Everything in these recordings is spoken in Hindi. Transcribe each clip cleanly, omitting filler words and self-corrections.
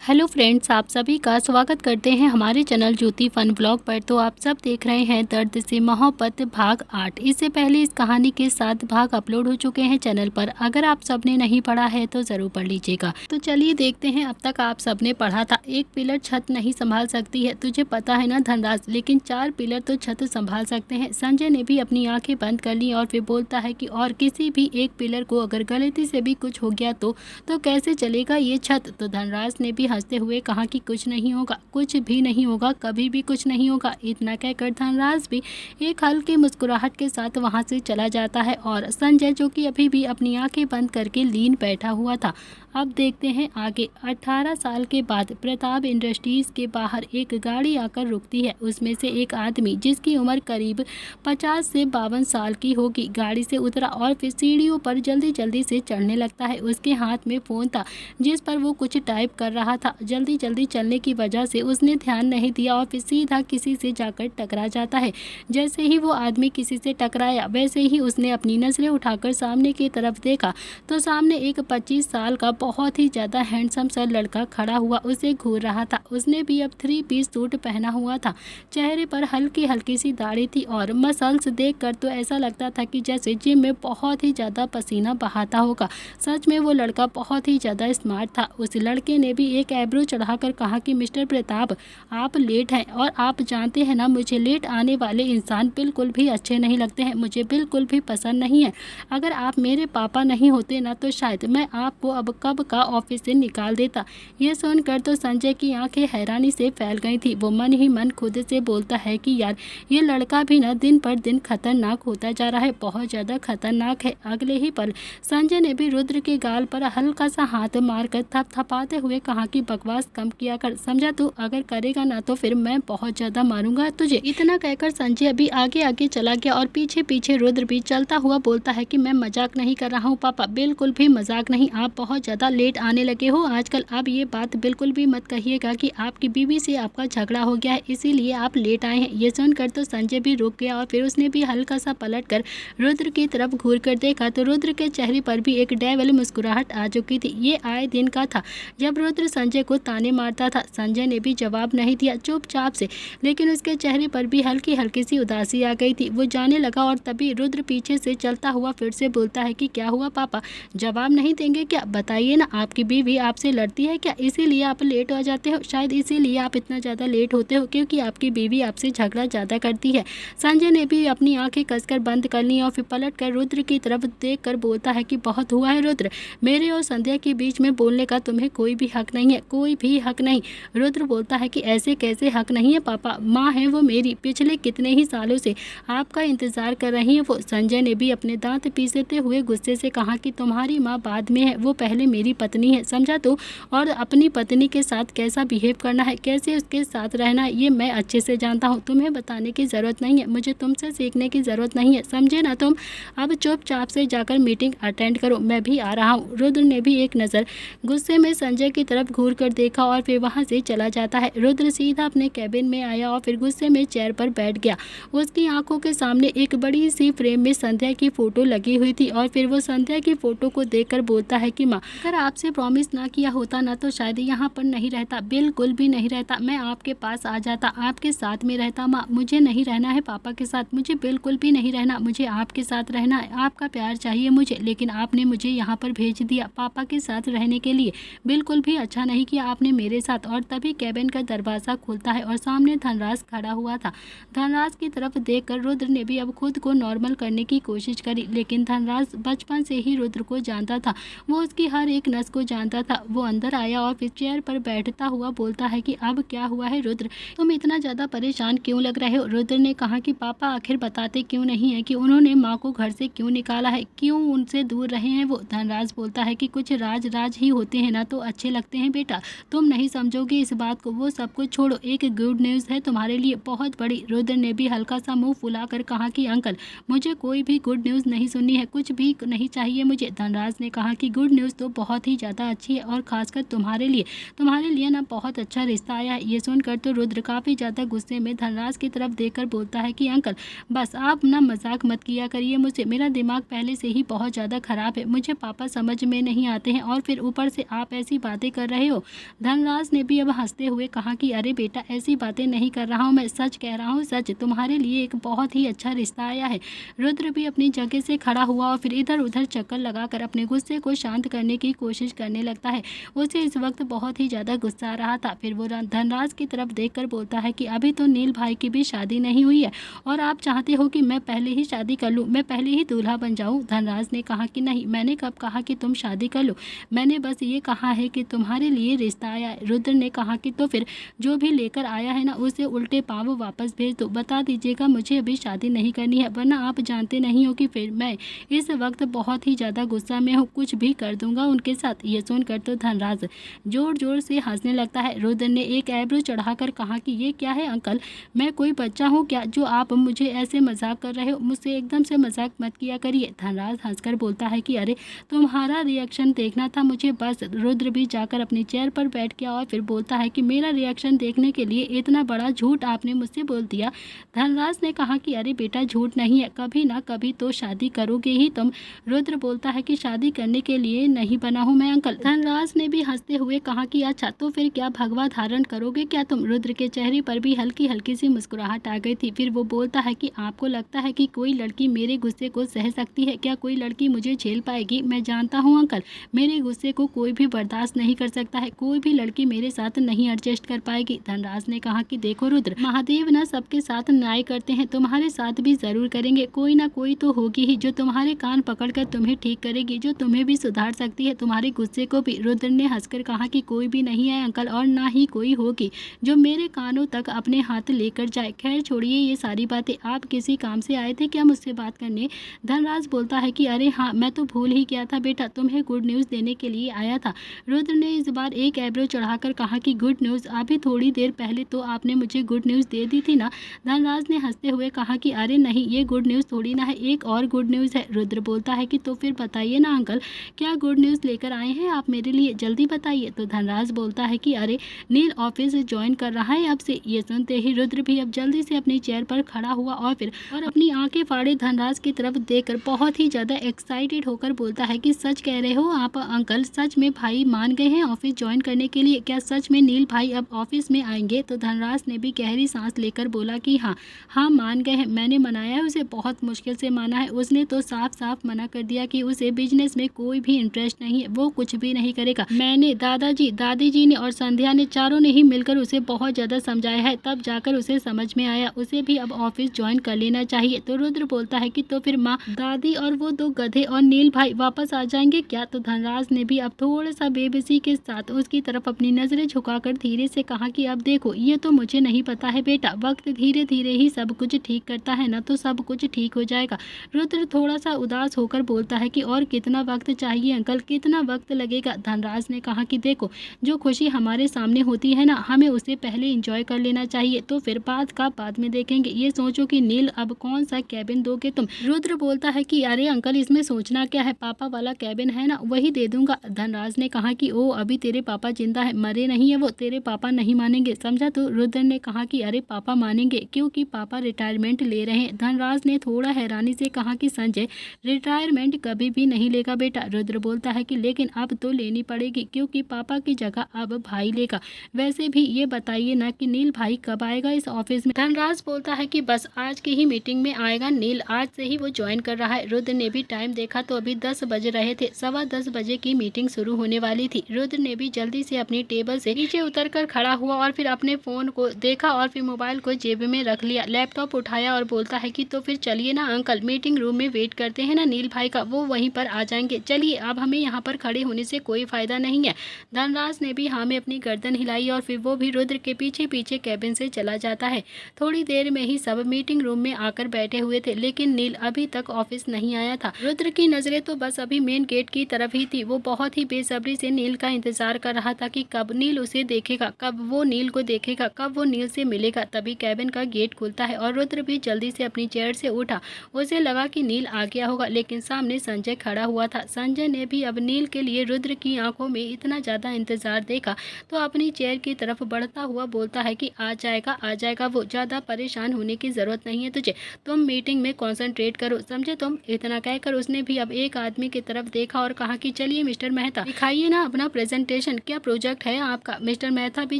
हेलो फ्रेंड्स, आप सभी का स्वागत करते हैं हमारे चैनल ज्योति फन ब्लॉग पर। तो आप सब देख रहे हैं दर्द से मोहब्बत भाग 8। इससे पहले इस कहानी के 7 भाग अपलोड हो चुके हैं चैनल पर। अगर आप सब ने नहीं पढ़ा है तो ज़रूर पढ़ लीजिएगा। तो चलिए देखते हैं। अब तक आप सब ने पढ़ा था एक पिलर छत नहीं संभाल सकती है, तुझे पता है ना धनराज, लेकिन 4 पिलर तो छत संभाल सकते हैं। संजय ने भी अपनी आँखें बंद कर ली और फिर बोलता है कि और किसी भी एक पिलर को अगर गलती से भी कुछ हो गया तो कैसे चलेगा ये छत। तो धनराज ने भी हंसते हुए कहा कि कुछ नहीं होगा, कुछ भी नहीं होगा, कभी भी कुछ नहीं होगा। इतना कहकर धनराज भी एक हल्की मुस्कुराहट के साथ वहां से चला जाता है और संजय, जो कि अभी भी अपनी आंखें बंद करके लीन बैठा हुआ था। अब देखते हैं आगे। 18 साल के बाद प्रताप इंडस्ट्रीज के बाहर एक गाड़ी आकर रुकती है। उसमें से एक आदमी, जिसकी उम्र करीब 50 से 52 साल की होगी, गाड़ी से उतरा और फिर सीढ़ियों पर जल्दी जल्दी से चढ़ने लगता है। उसके हाथ में फ़ोन था जिस पर वो कुछ टाइप कर रहा था। जल्दी जल्दी चलने की वजह से उसने ध्यान नहीं दिया और फिर सीधा किसी से जाकर टकरा जाता है। जैसे ही वो आदमी किसी से टकराया वैसे ही उसने अपनी नज़रें उठाकर सामने की तरफ देखा तो सामने एक 25 साल का बहुत ही ज़्यादा हैंडसम सा लड़का खड़ा हुआ उसे घूर रहा था। उसने भी अब 3 पीस सूट पहना हुआ था। चेहरे पर हल्की हल्की सी दाढ़ी थी और मसल्स देखकर तो ऐसा लगता था कि जैसे जिम में बहुत ही ज़्यादा पसीना बहाता होगा। सच में वो लड़का बहुत ही ज़्यादा स्मार्ट था। उस लड़के ने भी एक आईब्रो चढ़ाकर कहा कि मिस्टर प्रताप, आप लेट हैं और आप जानते हैं ना, मुझे लेट आने वाले इंसान बिल्कुल भी अच्छे नहीं लगते हैं, मुझे बिल्कुल भी पसंद नहीं है। अगर आप मेरे पापा नहीं होते ना तो शायद मैं आपको अब कब का ऑफिस से निकाल देता। यह सुनकर तो संजय की आंखें हैरानी से फैल गई थी। वो मन ही मन खुद से बोलता है कि यार, ये लड़का भी ना दिन पर दिन खतरनाक होता जा रहा है, बहुत ज़्यादा खतरनाक है। अगले ही पल संजय ने भी रुद्र के गाल पर हल्का सा हाथ मारकर थपथपाते हुए कहा कि बकवास कम किया कर, समझा तू? अगर करेगा ना तो फिर मैं बहुत ज़्यादा मारूंगा तुझे। इतना कहकर संजय अभी आगे आगे चला गया और पीछे पीछे रुद्र भी चलता हुआ बोलता है कि मैं मजाक नहीं कर रहा हूँ पापा, बिल्कुल भी मजाक नहीं। आप बहुत ज़्यादा लेट आने लगे हो आजकल। अब ये बात बिल्कुल भी मत कहिएगा कि आपकी बीवी से आपका झगड़ा हो गया है इसीलिए आप लेट आए हैं। ये सुनकर तो संजय भी रुक गया और फिर उसने भी हल्का सा पलट कर रुद्र की तरफ घूर कर देखा तो रुद्र के चेहरे पर भी एक डेविल मुस्कुराहट आ चुकी थी। ये आए दिन का था जब रुद्र संजय को ताने मारता था। संजय ने भी जवाब नहीं दिया, चुपचाप से, लेकिन उसके चेहरे पर भी हल्की हल्की सी उदासी आ गई थी। वो जाने लगा और तभी रुद्र पीछे से चलता हुआ फिर से बोलता है कि क्या हुआ पापा, जवाब नहीं देंगे क्या? बताइए ना, आपकी बीवी आपसे लड़ती है क्या, इसीलिए आप लेट हो जाते हो? शायद इसीलिए आप इतना ज़्यादा लेट होते हो क्योंकि आपकी बीवी आपसे झगड़ा ज़्यादा करती है। संजय ने भी अपनी आंखें कसकर बंद कर ली और फिर पलट कर रुद्र की तरफ देख कर बोलता है कि बहुत हुआ है रुद्र, मेरे और संध्या के बीच में बोलने का तुम्हें कोई भी हक नहीं है, कोई भी हक नहीं। रुद्र बोलता है कि ऐसे कैसे हक नहीं है पापा, माँ है वो मेरी, पिछले कितने ही सालों से आपका इंतज़ार कर रही है वो। संजय ने भी अपने दांत पीसते हुए गुस्से से कहा कि तुम्हारी माँ बाद में है, वो पहले मेरी पत्नी है, समझा तो? और अपनी पत्नी के साथ कैसा बिहेव करना है, कैसे उसके साथ रहना है, ये मैं अच्छे से जानता हूँ। तुम्हें बताने की ज़रूरत नहीं है, मुझे तुमसे सीखने की ज़रूरत नहीं है, समझे ना तुम? अब चुपचाप से जाकर मीटिंग अटेंड करो, मैं भी आ रहा हूँ। रुद्र ने भी एक नज़र गुस्से में संजय की तरफ घूर कर देखा और फिर वहाँ से चला जाता है। रुद्र सीधा अपने कैबिन में आया और फिर गुस्से में चेयर पर बैठ गया। उसकी आंखों के सामने एक बड़ी सी फ्रेम में संध्या की फ़ोटो लगी हुई थी और फिर वो संध्या की फ़ोटो को देखकर बोलता है कि माँ, अगर आपसे प्रॉमिस ना किया होता ना तो शायद यहाँ पर नहीं रहता, बिल्कुल भी नहीं रहता। मैं आपके पास आ जाता, आपके साथ में रहता। माँ, मुझे नहीं रहना है पापा के साथ, मुझे बिल्कुल भी नहीं रहना, मुझे आपके साथ रहना है, आपका प्यार चाहिए मुझे। लेकिन आपने मुझे यहाँ पर भेज दिया पापा के साथ रहने के लिए, बिल्कुल भी अच्छा नहीं किया आपने मेरे साथ। और तभी कैबिन का दरवाज़ा खुलता है और सामने धनराज खड़ा हुआ था। धनराज की तरफ देखकर रुद्र ने भी अब खुद को नॉर्मल करने की कोशिश करी, लेकिन धनराज बचपन से ही रुद्र को जानता था, वो उसकी हर एक नस को जानता था। वो अंदर आया और फिर चेयर पर बैठता हुआ बोलता है कि अब क्या हुआ है रुद्र, तुम इतना ज़्यादा परेशान क्यों लग रहे हो? रुद्र ने कहा कि पापा आखिर बताते क्यों नहीं है कि उन्होंने माँ को घर से क्यों निकाला है, क्यों उनसे दूर रहे हैं वो? धनराज बोलता है कि कुछ राज राज ही होते हैं ना तो अच्छे लगते हैं बेटा, तुम नहीं समझोगे इस बात को। वो सब कुछ छोड़ो, एक गुड न्यूज़ है तुम्हारे लिए, बहुत बड़ी। रुद्र ने भी हल्का सा मुंह फुलाकर कहा कि अंकल, मुझे कोई भी गुड न्यूज़ नहीं सुननी है, कुछ भी नहीं चाहिए मुझे। धनराज ने कहा कि गुड न्यूज़ तो बहुत बहुत ही ज़्यादा अच्छी है और खासकर तुम्हारे लिए ना बहुत अच्छा रिश्ता आया है। ये सुनकर तो रुद्र काफ़ी ज़्यादा गुस्से में धनराज की तरफ देखकर बोलता है कि अंकल बस आप ना मजाक मत किया करिए मुझसे, मेरा दिमाग पहले से ही बहुत ज़्यादा ख़राब है, मुझे पापा समझ में नहीं आते हैं और फिर ऊपर से आप ऐसी बातें कर रहे हो। धनराज ने भी अब हंसते हुए कहा कि अरे बेटा ऐसी बातें नहीं कर रहा हूँ, मैं सच कह रहा हूँ, सच तुम्हारे लिए एक बहुत ही अच्छा रिश्ता आया है। रुद्र भी अपनी जगह से खड़ा हुआ और फिर इधर उधर चक्कर लगाकर अपने गुस्से को शांत करने की कोशिश करने लगता है। उसे इस वक्त बहुत ही ज़्यादा गुस्सा आ रहा था। फिर वो धनराज की तरफ देखकर बोलता है कि अभी तो नील भाई की भी शादी नहीं हुई है और आप चाहते हो कि मैं पहले ही शादी कर लूँ, मैं पहले ही दूल्हा बन जाऊँ। धनराज ने कहा कि नहीं, मैंने कब कहा कि तुम शादी कर लो, मैंने बस ये कहा है कि तुम्हारे लिए रिश्ता आया है। रुद्र ने कहा कि तो फिर जो भी लेकर आया है ना उसे उल्टे पाँव वापस भेज दो, बता दीजिएगा मुझे अभी शादी नहीं करनी है, वरना आप जानते नहीं हो कि फिर मैं इस वक्त बहुत ही ज़्यादा गुस्सा में हूँ, कुछ भी कर दूंगा उनके साथ। ये सुनकर तो धनराज जोर जोर से हंसने लगता है। रुद्र ने एक आईब्रो चढ़ाकर कहा कि ये क्या है अंकल, मैं कोई बच्चा हूँ क्या जो आप मुझे ऐसे मजाक कर रहे हो, मुझसे एकदम से मजाक मत किया करिए। धनराज हंसकर बोलता है कि अरे तुम्हारा रिएक्शन देखना था मुझे बस। रुद्र भी जाकर अपनी चेयर पर बैठ गया और फिर बोलता है कि मेरा रिएक्शन देखने के लिए इतना बड़ा झूठ आपने मुझसे बोल दिया। धनराज ने कहा कि अरे बेटा झूठ नहीं है, कभी ना कभी तो शादी करोगे ही तुम। रुद्र बोलता है कि शादी करने के लिए नहीं बना हूँ मैं अंकल। धनराज ने भी हंसते हुए कहा कि अच्छा तो फिर क्या भगवा धारण करोगे क्या तुम। रुद्र के चेहरे पर भी हल्की हल्की सी मुस्कुराहट आ गई थी। फिर वो बोलता है कि आपको लगता है कि कोई लड़की मेरे गुस्से को सह सकती है क्या, कोई लड़की मुझे झेल पाएगी। मैं जानता हूँ अंकल, मेरे गुस्से को कोई भी बर्दाश्त नहीं कर सकता है, कोई भी लड़की मेरे साथ नहीं एडजस्ट कर पाएगी। धनराज ने कहा कि देखो रुद्र, महादेव ना सबके साथ न्याय करते हैं, तुम्हारे साथ भी जरूर करेंगे, कोई ना कोई तो होगी ही जो तुम्हारे कान पकड़कर तुम्हें ठीक करेगी, जो तुम्हें भी सुधार सकती है, तुम्हारे गुस्से को भी। रुद्र ने हंसकर कहा कि कोई भी नहीं है अंकल और ना ही कोई होगी जो मेरे कानों तक अपने हाथ लेकर जाए। खैर छोड़िए ये सारी बातें, आप किसी काम से आए थे क्या मुझसे बात करने। धनराज बोलता है कि अरे हाँ, मैं तो भूल ही गया था बेटा, तुम्हें गुड न्यूज़ देने के लिए आया था। रुद्र ने इस बार एक आईब्रो चढ़ाकर कहा कि गुड न्यूज़, अभी थोड़ी देर पहले तो आपने मुझे गुड न्यूज़ दे दी थी ना। धनराज ने हंसते हुए कहा कि अरे नहीं, ये गुड न्यूज़ थोड़ी ना है, एक और गुड न्यूज़ है। रुद्र बोलता है कि तो फिर बताइए ना अंकल, क्या गुड न्यूज़ लेकर आए हैं आप मेरे लिए, जल्दी बताइए। तो धनराज बोलता है कि अरे नील ऑफिस ज्वाइन कर रहा है अब से। ये सुनते ही रुद्र भी अब जल्दी से अपनी चेयर पर खड़ा हुआ और अपनी आंखें फाड़े धनराज की तरफ देखकर बहुत ही ज़्यादा एक्साइटेड होकर बोलता है कि सच कह रहे हो आप अंकल, सच में भाई मान गए हैं ऑफिस ज्वाइन करने के लिए, क्या सच में नील भाई अब ऑफिस में आएंगे। तो धनराज ने भी गहरी सांस लेकर बोला कि हाँ मान गए हैं, मैंने मनाया है उसे, बहुत मुश्किल से माना है, उसने तो साफ साफ मना कर दिया कि उसे बिजनेस में कोई भी इंटरेस्ट नहीं है, वो कुछ भी नहीं करेगा। मैंने, दादाजी, दादी जी ने और संध्या ने चारों ने ही मिलकर उसे बहुत ज़्यादा समझाया है, तब जाकर उसे समझ में आया, उसे भी अब ऑफिस ज्वाइन कर लेना चाहिए। तो रुद्र बोलता है कि तो फिर माँ, दादी और वो दो गधे और नील भाई वापस आ जाएंगे क्या। तो धनराज ने भी अब थोड़ा सा बेबसी के साथ उसकी तरफ अपनी नजरें झुकाकर धीरे से कहा कि अब देखो ये तो मुझे नहीं पता है बेटा, वक्त धीरे धीरे ही सब कुछ ठीक करता है ना, तो सब कुछ ठीक हो जाएगा। रुद्र थोड़ा सा उदास होकर बोलता है कि और कितना वक्त चाहिए अंकल, कितना वक्त लगेगा। धनराज ने कहा कि देखो जो खुशी हमारे सामने होती है ना, हमें उसे पहले एंजॉय कर लेना चाहिए, तो फिर बात का बाद में देखेंगे। ये सोचो कि नील अब कौन सा कैबिन दोगे तुम। रुद्र बोलता है कि अरे अंकल इसमें सोचना क्या है, पापा वाला कैबिन है ना वही दे दूंगा। धनराज ने कहा कि ओ अभी तेरे पापा जिंदा है, मरे नहीं है वो, तेरे पापा नहीं मानेंगे समझा। तो रुद्र ने कहा कि अरे पापा मानेंगे क्योंकि पापा रिटायरमेंट ले रहे हैं। धनराज ने थोड़ा हैरानी से कहा कि संजय रिटायरमेंट कभी भी नहीं लेगा बेटा। रुद्र बोलता है कि लेकिन अब तो लेनी पड़ेगी क्योंकि पापा की जगह अब भाई लेगा। वैसे भी ये बताइए ना कि नील भाई कब आएगा इस ऑफिस में। धनराज बोलता है कि बस आज की ही मीटिंग में आएगा नील, आज से ही वो ज्वाइन कर रहा है। रुद्र ने भी टाइम देखा तो अभी 10 बज रहे थे, 10:15 बजे की मीटिंग शुरू होने वाली थी। रुद्र ने भी जल्दी से अपनी टेबल से नीचे उतरकर खड़ा हुआ और फिर अपने फोन को देखा और फिर मोबाइल को जेब में रख लिया, लैपटॉप उठाया और बोलता है कि तो फिर चलिए ना अंकल, मीटिंग रूम में वेट करते हैं ना नील भाई का, वो वहीं पर आ जाएंगे, चलिए अब हमें यहाँ पर खड़े होने से कोई फायदा नहीं है। धनराज ने भी हाँ में अपनी गर्दन हिलाई और फिर वो भी रुद्र के पीछे पीछे कैबिन से चला जाता है। थोड़ी देर में ही सब मीटिंग रूम में आकर बैठे हुए थे, लेकिन नील अभी तक ऑफिस नहीं आया था। रुद्र की नजरें तो बस अभी मेन गेट की तरफ ही थी, वो बहुत ही बेसब्री से नील का इंतजार कर रहा था कि कब नील उसे देखेगा, कब वो नील को देखेगा, कब वो नील से मिलेगा। तभी कैबिन का गेट खुलता है और रुद्र भी जल्दी से अपनी चेयर से उठा, उसे लगा कि नील आ गया होगा, लेकिन सामने संजय खड़ा हुआ था। संजय ने भी अब नील के लिए रुद्र की आंखों में इतना ज़्यादा इंतज़ार देखा तो अपनी चेयर की तरफ बढ़ता हुआ बोलता है कि आ जाएगा वो, ज़्यादा परेशान होने की ज़रूरत नहीं है तुझे, तुम मीटिंग में कॉन्सेंट्रेट करो, समझे तुम। इतना कहकर उसने भी अब एक आदमी की तरफ देखा और कहा कि चलिए मिस्टर मेहता, दिखाइए ना अपना प्रेजेंटेशन, क्या प्रोजेक्ट है आपका। मिस्टर मेहता भी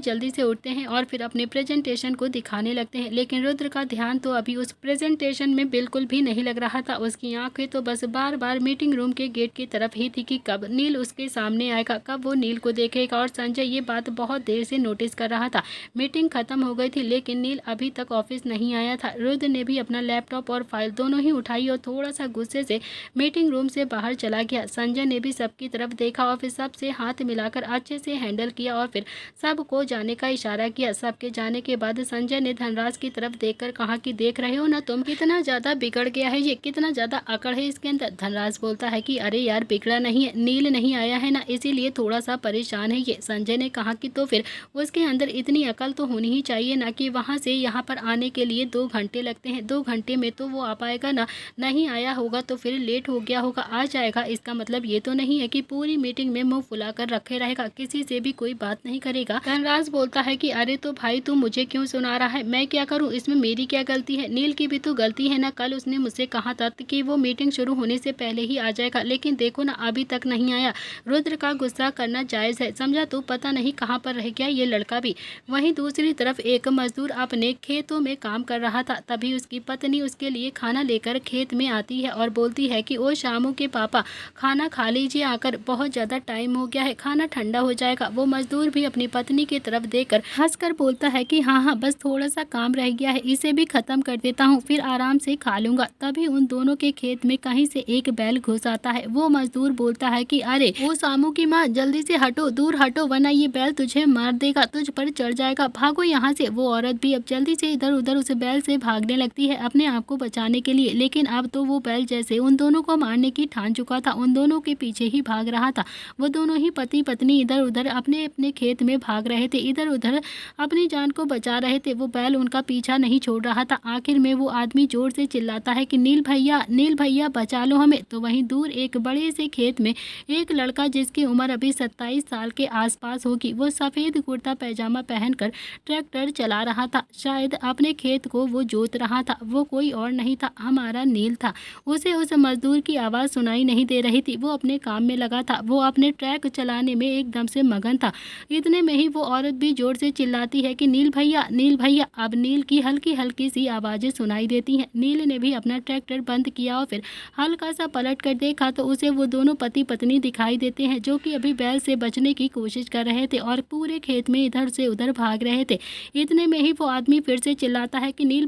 जल्दी से उठते हैं और फिर अपने प्रेजेंटेशन को दिखाने लगते हैं, लेकिन रुद्र का ध्यान तो अभी उस प्रेजेंटेशन में बिल्कुल भी नहीं लग रहा था। उसकी आंखें तो बस बार बार मीटिंग रूम के गेट की तरफ ही थी कि कब नील उसके सामने आएगा, कब वो नील को देखेगा। और संजय ये बात बहुत देर से नोटिस कर रहा था। मीटिंग खत्म हो गई थी लेकिन नील अभी तक ऑफिस नहीं आया था। रुद्र ने भी अपना लैपटॉप और फाइल दोनों ही उठाई और थोड़ा सा गुस्से से मीटिंग रूम से बाहर चला गया। संजय ने भी सबकी तरफ देखा और फिर सबसे हाथ मिलाकर अच्छे से हैंडल किया और फिर सबको जाने का इशारा किया। सबके जाने के बाद संजय ने धनराज की तरफ देखकर कहा कि देख रहे हो ना तुम, कितना ज़्यादा बिगड़ गया है ये, कितना ज़्यादा अकड़ है इसके अंदर। धनराज बोलता है कि अरे यार बिगड़ा नहीं है, नील नहीं आया है ना, इसीलिए थोड़ा सा परेशान है ये। संजय ने कहा कि तो फिर उसके अंदर इतनी अकल तो होनी ही चाहिए ना कि वहाँ से यहाँ पर आने के लिए 2 घंटे लगते हैं, 2 घंटे में तो वो आ पाएगा ना, नहीं आया होगा तो फिर लेट हो गया होगा, आ जाएगा। इसका मतलब ये तो नहीं है कि पूरी मीटिंग में मुंह फुलाकर रखे रहेगा, किसी से भी कोई बात नहीं करेगा। धनराज बोलता है कि अरे तो भाई तू मुझे क्यों सुना रहा है, मैं क्या करूँ, इसमें मेरी क्या गलती है, नील की भी तो गलती है ना। कल उसने मुझसे कहा था कि वो मीटिंग शुरू होने से पहले ही आ जाएगा, लेकिन देखो ना अभी तक नहीं आया। रुद्र का गुस्सा करना जायज़ है, समझा तू, पता नहीं कहाँ पर रह गया ये लड़का भी। वहीं दूसरी तरफ एक मजदूर अपने खेतों में काम कर रहा था, तभी उसकी पत्नी उसके लिए खाना लेकर खेत में आती है और बोलती है कि ओ शामू के पापा, खाना खा लीजिए आकर, बहुत ज़्यादा टाइम हो गया है, खाना ठंडा हो जाएगा। वो मजदूर भी अपनी पत्नी की तरफ देखकर हंसकर बोलता है कि हाँ बस थोड़ा सा काम रह गया है, इसे भी ख़त्म कर देता हूँ, फिर आराम से खा लूँगा। तभी उन दोनों के खेत में कहीं से एक बैल घुस आता है। वो मजदूर बोलता है कि अरे वो शामू की माँ, जल्दी से हटो, दूर हटो, वरना ये बैल तुझे मार देगा, तुझ पर चढ़ जाएगा, भागो यहाँ से। वो औरत भी अब जल्दी से इधर उधर उस बैल से भागने लगती है अपने आप को बचाने के लिए, लेकिन अब तो वो बैल जैसे उन दोनों को मारने की ठान चुका था, उन दोनों के पीछे ही भाग रहा था। वो दोनों ही पति पत्नी इधर उधर अपने अपने खेत में भाग रहे थे, इधर उधर अपनी जान को बचा रहे थे। वो बैल उनका पीछा नहीं छोड़ रहा था। आखिर में वो आदमी जोर से चिल्लाता है कि नील भैया बचा लो हमें। तो वहीं दूर एक बड़े से खेत में एक लड़का जिसकी उम्र अभी 27 साल के आसपास होगी, वो सफ़ेद कुर्ता पैजामा पहनकर ट्रैक्टर चला रहा था। शायद अपने खेत को वो जोत रहा था। वो कोई और नहीं था, हमारा नील था। उसे उस मजदूर की आवाज़ सुनाई नहीं दे रही थी, वो अपने काम में लगा था, वो अपने ट्रैक चलाने में एकदम से मगन था। इतने में ही वो औरत भी जोर से चिल्लाती है कि नील भैया। अब नील की हल्की हल्की सी आवाज़ें सुनाई देती हैं। नील ने भी अपना ट्रैक्टर बंद किया और फिर हल्का सा पलट कर देखा तो उसे वो दोनों पति पत्नी दिखाई देते हैं, जो कि अभी बैल से बचने की कोशिश कर रहे थे और पूरे खेत में इधर से उधर भाग रहे थे। इतने में ही वो आदमी फिर से चिल्लाता है कि नील